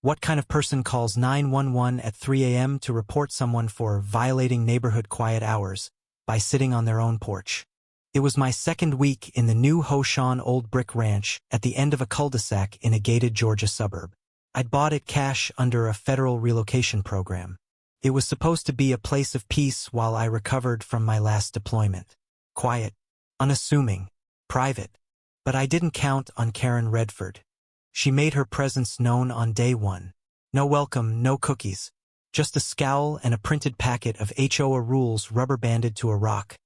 What kind of person calls 911 at 3 a.m. to report someone for violating neighborhood quiet hours by sitting on their own porch? It was my second week in the new HOA old brick ranch at the end of a cul-de-sac in a gated Georgia suburb. I'd bought it cash under a federal relocation program. It was supposed to be a place of peace while I recovered from my last deployment. Quiet, unassuming, private. But I didn't count on Karen Redford. She made her presence known on day one. No welcome, no cookies. Just a scowl and a printed packet of HOA rules rubber-banded to a rock,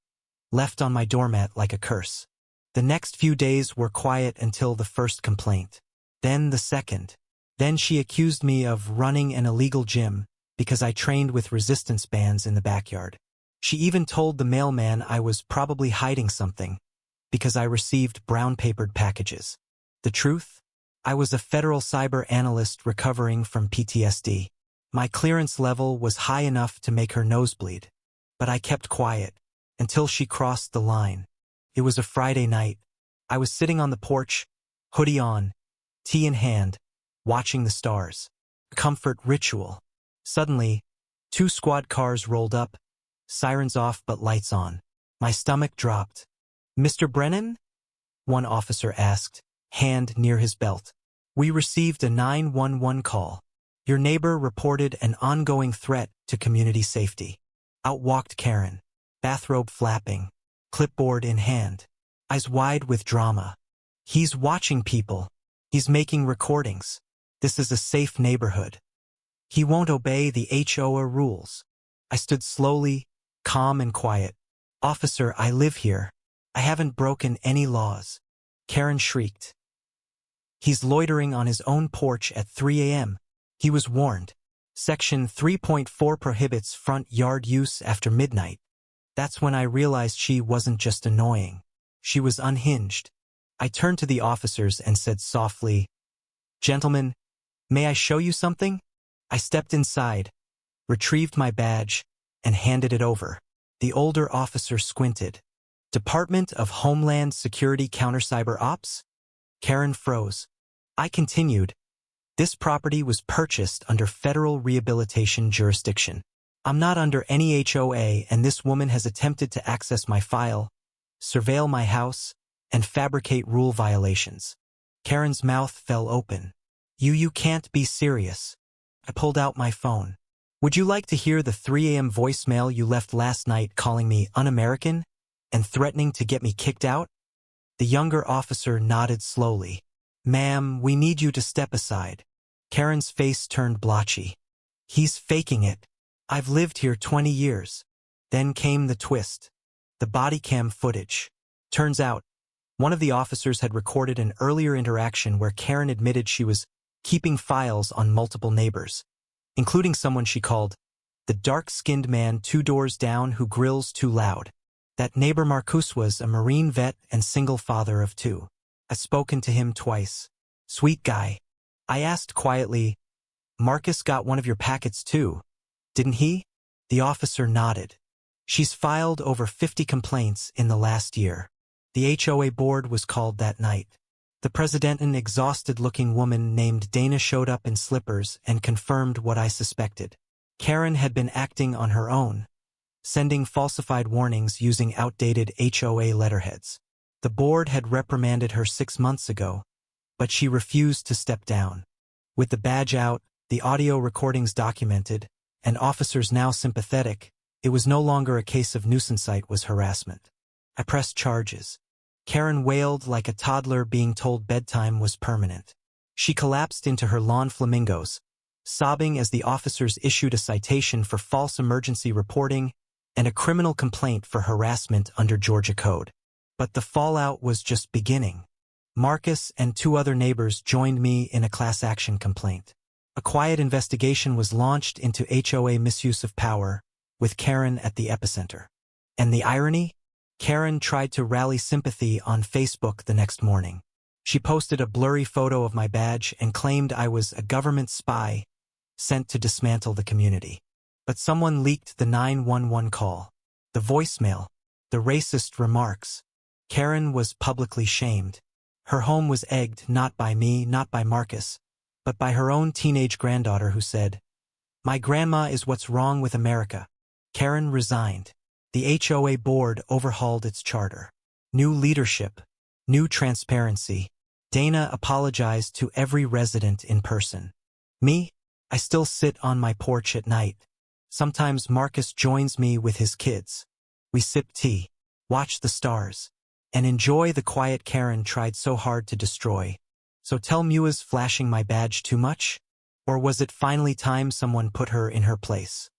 left on my doormat like a curse. The next few days were quiet until the first complaint. Then the second. Then she accused me of running an illegal gym because I trained with resistance bands in the backyard. She even told the mailman I was probably hiding something because I received brown-papered packages. The truth? I was a federal cyber analyst recovering from PTSD. My clearance level was high enough to make her nosebleed. But I kept quiet until she crossed the line. It was a Friday night. I was sitting on the porch, hoodie on, tea in hand, watching the stars. A comfort ritual. Suddenly, 2 squad cars rolled up, sirens off but lights on. My stomach dropped. "Mr. Brennan?" one officer asked, hand near his belt. "We received a 911 call. Your neighbor reported an ongoing threat to community safety." Out walked Karen, bathrobe flapping, clipboard in hand, eyes wide with drama. "He's watching people. He's making recordings. This is a safe neighborhood. He won't obey the HOA rules." I stood slowly, calm and quiet. "Officer, I live here. I haven't broken any laws." Karen shrieked. "He's loitering on his own porch at 3 a.m. He was warned. Section 3.4 prohibits front yard use after midnight." That's when I realized she wasn't just annoying. She was unhinged. I turned to the officers and said softly, "Gentlemen, may I show you something?" I stepped inside, retrieved my badge, and handed it over. The older officer squinted. "Department of Homeland Security Counter-Cyber Ops?" Karen froze. I continued. "This property was purchased under federal rehabilitation jurisdiction. I'm not under any HOA, and this woman has attempted to access my file, surveil my house, and fabricate rule violations." Karen's mouth fell open. You can't be serious." I pulled out my phone. "Would you like to hear the 3 a.m. voicemail you left last night calling me un-American and threatening to get me kicked out?" The younger officer nodded slowly. "Ma'am, we need you to step aside." Karen's face turned blotchy. "He's faking it. I've lived here 20 years. Then came the twist. The body cam footage. Turns out, one of the officers had recorded an earlier interaction where Karen admitted she was keeping files on multiple neighbors, including someone she called the dark-skinned man 2 doors down who grills too loud. That neighbor Marcus was a Marine vet and single father of 2. I'd spoken to him twice. Sweet guy. I asked quietly, "Marcus got one of your packets too, didn't he?" The officer nodded. "She's filed over 50 complaints in the last year." The HOA board was called that night. The president, an exhausted-looking woman named Dana, showed up in slippers and confirmed what I suspected. Karen had been acting on her own, sending falsified warnings using outdated HOA letterheads. The board had reprimanded her 6 months ago, but she refused to step down. With the badge out, the audio recordings documented, and officers now sympathetic, it was no longer a case of nuisance, it was harassment. I pressed charges. Karen wailed like a toddler being told bedtime was permanent. She collapsed into her lawn flamingos, sobbing as the officers issued a citation for false emergency reporting and a criminal complaint for harassment under Georgia Code. But the fallout was just beginning. Marcus and 2 other neighbors joined me in a class action complaint. A quiet investigation was launched into HOA misuse of power, with Karen at the epicenter. And the irony? Karen tried to rally sympathy on Facebook the next morning. She posted a blurry photo of my badge and claimed I was a government spy sent to dismantle the community. But someone leaked the 911 call, the voicemail, the racist remarks. Karen was publicly shamed. Her home was egged not by me, not by Marcus, but by her own teenage granddaughter who said, "My grandma is what's wrong with America." Karen resigned. The HOA board overhauled its charter. New leadership, new transparency. Dana apologized to every resident in person. Me? I still sit on my porch at night. Sometimes Marcus joins me with his kids. We sip tea, watch the stars, and enjoy the quiet Karen tried so hard to destroy. So tell me, was flashing my badge too much? Or was it finally time someone put her in her place?